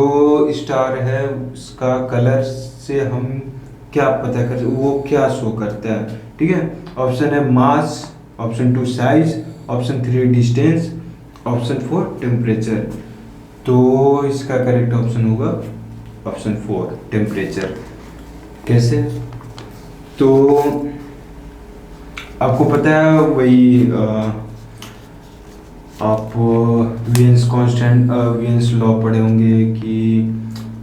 स्टार है उसका कलर से हम क्या पता कर, वो क्या शो करता है। ठीक है, ऑप्शन है mass, option 2 size, option 3 distance, option 4 temperature. तो इसका करेक्ट ऑप्शन होगा ऑप्शन 4 टेम्परेचर। कैसे, तो आपको पता है वही आप वीएनस कांस्टेंट, वीएनस लॉ पढ़े होंगे कि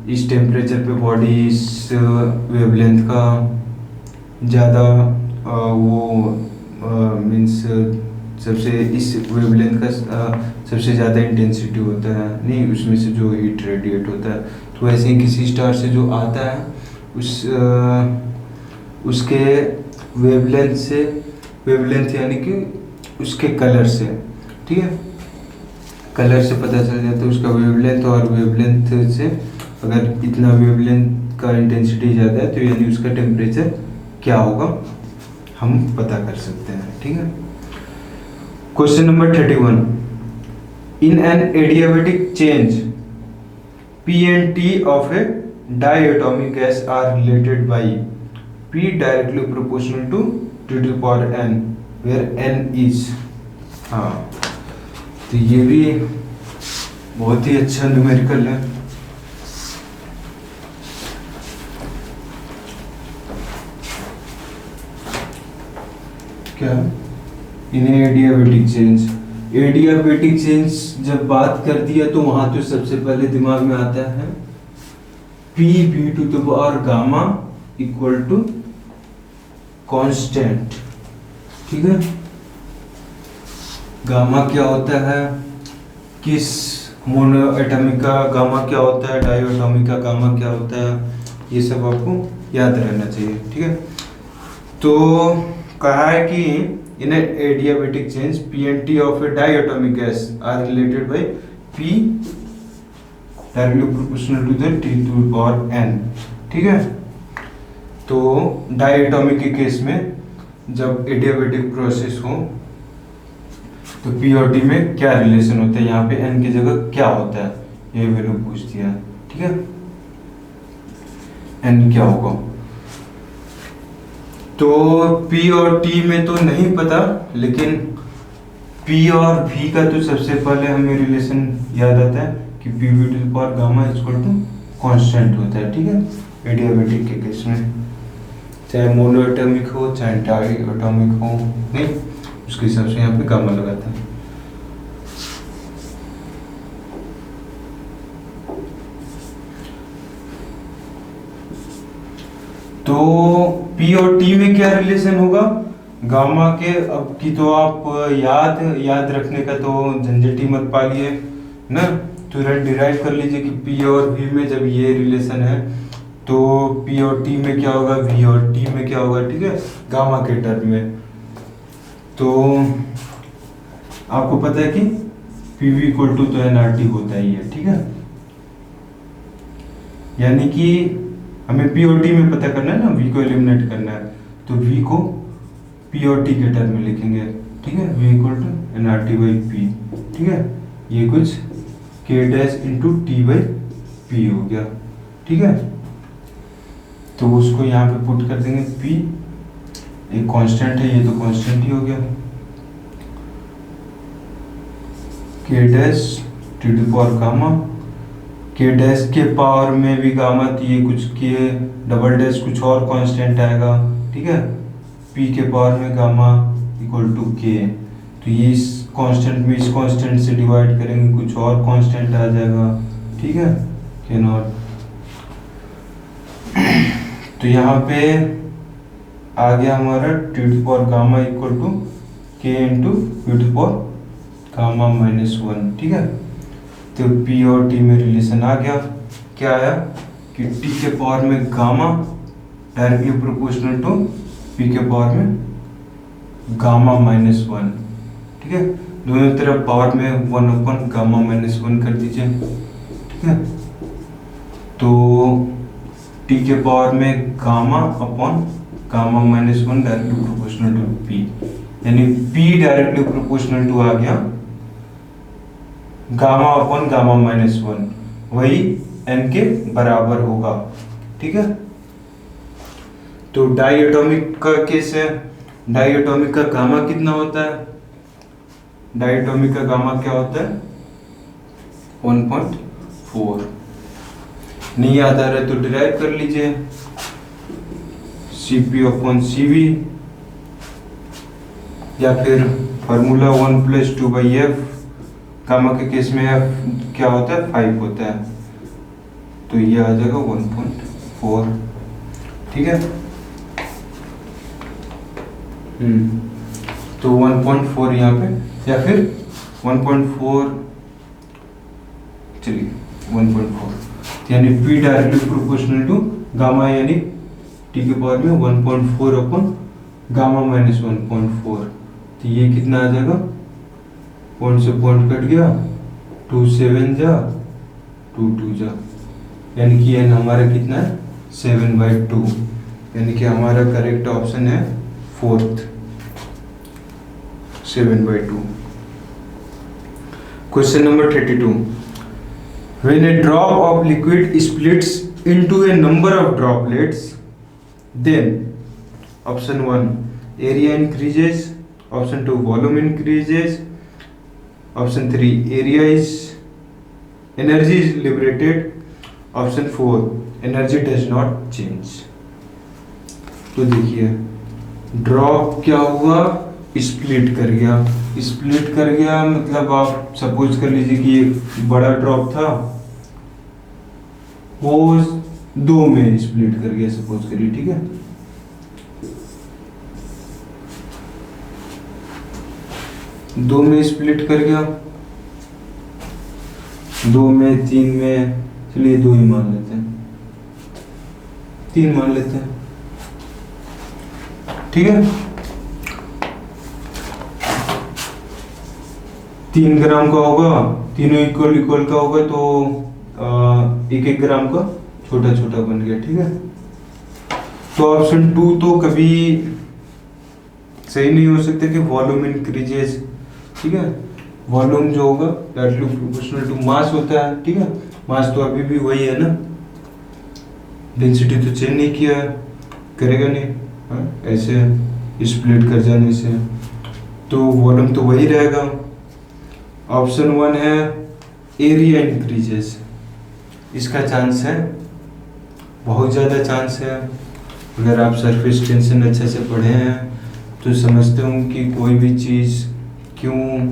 इस टेम्परेचर पे बॉडी इस वेवलेंथ का ज़्यादा वो मीन्स सबसे इस वेवलेंथ का सबसे ज़्यादा इंटेंसिटी होता है, नहीं उसमें से जो हीट रेडिएट होता है। तो वैसे ही किसी स्टार से जो आता है उसके वेवलेंथ से, वेवलेंथ यानी कि उसके कलर से, ठीक है, कलर से पता चल जाता है उसका वेवलेंथ, और वेवलेंथ से अगर इतना वेवलेंथ का इंटेंसिटी ज़्यादा है तो यानी उसका टेम्परेचर क्या होगा हम पता कर सकते हैं। ठीक है, question number 31, in an adiabatic change P and T of a diatomic gas are related by P directly proportional to T to the power n, where n is, हाँ तो ये भी बहुत ही अच्छा न्यूमेरिकल है। क्या इन्हें एडियाबेटिक चेंज, एडियाबेटिक चेंज जब बात कर दिया तो वहां तो सबसे पहले दिमाग में आता है P to the power gamma equal to constant. ठीक है, गामा क्या होता है, किस मोनो एटॉमिक का गामा क्या होता है, डाई एटॉमिक का गामा क्या होता है, ये सब आपको याद रहना चाहिए, ठीक है। तो कहा है कि in adiabatic change P and T of a diatomic gas are related by P directly proportional to the T to power N, ठीक है। तो डाई एटॉमिक के केस में जब एडियाबेटिक प्रोसेस हो तो पी और टी में क्या रिलेशन होता है, यहाँ पे एन की जगह क्या होता है, ये वैल्यू पूछ दिया, ठीक है। एन क्या होगा, तो P और T में तो नहीं पता, लेकिन P और V का तो सबसे पहले हमें रिलेशन याद आता है कि PV to the power gamma equal to constant होता है, ठीक है। एडियाबेटिक के केस में चाहे मोनो एटॉमिक हो चाहे डाई एटॉमिक हो, नहीं उसके हिसाब से यहाँ पे गामा लगाता है। तो P और T में क्या रिलेशन होगा गामा के, अब की तो आप याद रखने का तो झंझट ही मत पालिए ना, तुरंत डिराइव कर लीजिए कि P और V में जब ये रिलेशन है तो P और T में क्या होगा, V और T में क्या होगा, ठीक है, गामा के टर्म में। तो आपको पता है कि PV इक्वल टू तो nRT होता ही है, ठीक है। यानी कि हमें P और T में पता करना है ना, V को एलिमिनेट करना है, तो V को P और T के टर्म में लिखेंगे, ठीक है। V equal to nRT by P, ठीक है। ये कुछ K dash into T by P हो गया, ठीक है। तो उसको यहाँ पे पुट कर देंगे P, एक कांस्टेंट है, ये तो कांस्टेंट ही हो गया, K dash to the power gamma, K dash के पावर में भी गामा, तो ये कुछ K डबल डैश कुछ और कांस्टेंट आएगा, ठीक है। P के पावर में गामा इक्वल टू K, तो ये इस कांस्टेंट में इस कांस्टेंट से डिवाइड करेंगे, कुछ और कांस्टेंट आ जाएगा, ठीक है, K नॉट। तो यहाँ पे आ गया हमारा to the power gamma equal to K into to the power gamma minus 1, ठीक है। तो P और T में रिलेशन आ गया, क्या आया कि T के पावर में gamma directly proportional to P के पावर में गामा माइनस 1, ठीक है। दोनों तरफ पावर में 1 अपन गामा माइनस 1 कर दीजिए, ठीक है। तो T के पावर में gamma upon gamma minus 1 directly proportional to P, यानी P डायरेक्टली प्रोपोर्शनल टू आ गया गामा अपॉन गामा माइनस 1, वही n के बराबर होगा, ठीक है। तो डाई एटॉमिक का केस है, डाई एटॉमिक का गामा कितना होता है, डाई एटॉमिक का गामा क्या होता है 1.4, नहीं याद आ रहा है तो डिराइव कर लीजिए, Cp अपॉन Cv, या फिर formula 1 plus 2 by F, gamma के केस में f क्या होता है 5 होता है, तो ये आ जाएगा 1.4, ठीक है। तो 1.4 यहाँ पे, या फिर 1.4, चलिए 1.4, यानी P directly proportional to gamma, यानी T के पावर में 1.4 अपन गामा माइनस 1.4, तो ये कितना आ जाएगा, पॉइंट से पॉइंट कट गया, 2 7 जा 2 2 जा, यानी कि n हमारा कितना है 7/2, यानी कि हमारा करेक्ट ऑप्शन है fourth 7/2। Question number 32, when a drop of liquid splits into a number of droplets, then option 1 area increases, option 2 volume increases, option 3 energy is liberated, option 4 energy does not change। तो देखिए drop क्या हुआ, split कर गया, split कर गया मतलब आप सपोज कर लीजिए कि एक बड़ा ड्रॉप था वो 2 में स्प्लिट कर गया, सपोज करिए, ठीक है। दो में स्प्लिट कर गया, 2 में 3 में, चलिए 2 ही मान लेते हैं, 3 मान लेते हैं, ठीक है। 3 ग्राम का होगा, तीनों इक्वल इक्वल का होगा तो 1-1 ग्राम का छोटा छोटा बन गया, ठीक है। तो ऑप्शन 2 तो कभी सही नहीं हो सकता कि वॉल्यूम इंक्रीजेस, ठीक है। वॉल्यूम जो होगा डायरेक्टली प्रोपोर्शनल टू मास होता है, ठीक है। मास तो अभी भी वही है ना, डेंसिटी तो चेंज नहीं किया है, करेगा नहीं, हाँ ऐसे स्प्लिट कर जाने से, तो वॉल्यूम तो वही रहेगा। ऑप्शन 1 है एरिया इंक्रीजेस, इसका चांस है, बहुत ज़्यादा चांस है। अगर आप सरफेस टेंशन अच्छे से पढ़े हैं तो समझते हो कि कोई भी चीज़ क्यों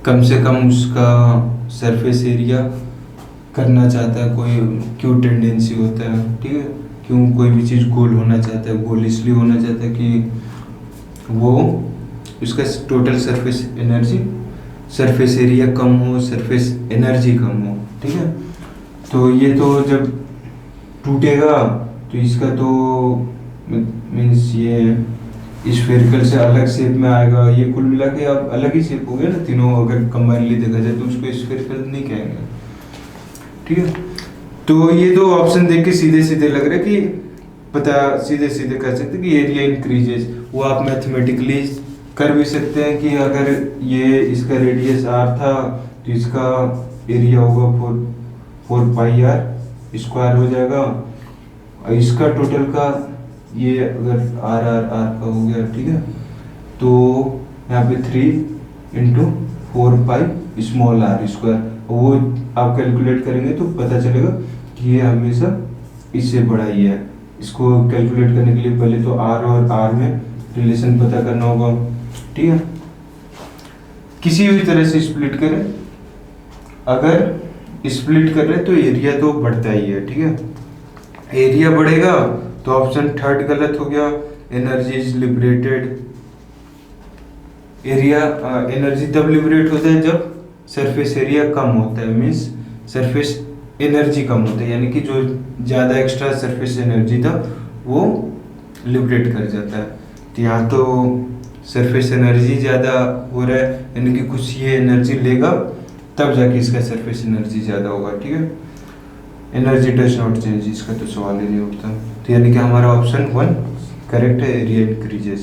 कम से कम उसका सरफेस एरिया करना चाहता है, कोई क्यों टेंडेंसी होता है, ठीक है। क्यों कोई भी चीज़ गोल होना चाहता है, गोल इसलिए होना चाहता है कि वो उसका total surface energy, surface area कम हो, सरफेस एनर्जी कम हो, ठीक है। तो ये तो जब टूटेगा तो इसका तो मीन्स ये स्फेरिकल से अलग शेप में आएगा, ये कुल मिला के अब अलग ही शेप हो गया ना तीनों, अगर कंबाइनली देखा जाए तो उसको स्फेरिकल नहीं कहेंगे, ठीक है। तो ये दो ऑप्शन देख के सीधे सीधे लग रहा है कि पता, सीधे सीधे कर सकते कि एरिया इंक्रीजेस, वो आप मैथमेटिकली कर भी सकते हैं कि अगर ये इसका रेडियस r था तो इसका एरिया होगा 4 पाई r स्क्वायर हो जाएगा, और इसका टोटल का ये अगर r r r का हो गया, ठीक है। तो यहाँ पे 3 into 4 pi small r square, वो आप कैलकुलेट करेंगे तो पता चलेगा कि ये हमेशा इससे बड़ा ही है। इसको कैलकुलेट करने के लिए पहले तो r और r में रिलेशन पता करना होगा, ठीक है। किसी भी तरह से स्प्लिट करें, अगर स्प्लिट कर रहे तो एरिया तो बढ़ता ही है, ठीक है। एरिया बढ़ेगा तो ऑप्शन 3 गलत हो गया, energy is liberated. Area energy तब लिबरेट होता है जब सरफेस एरिया कम होता है, मीन्स सरफेस एनर्जी कम होता है, यानी कि जो ज़्यादा एक्स्ट्रा सरफेस एनर्जी था वो लिबरेट कर जाता है। तो यहाँ तो सरफेस एनर्जी ज़्यादा हो रहा है, यानी कि कुछ ये एनर्जी लेगा तब जाके इसका सरफेस एनर्जी ज़्यादा होगा, ठीक है। एनर्जी डज नॉट चेंज, इसका तो सवाल ही नहीं उठता। तो यानी कि हमारा ऑप्शन 1 करेक्ट है, एरिया इंक्रीजेस।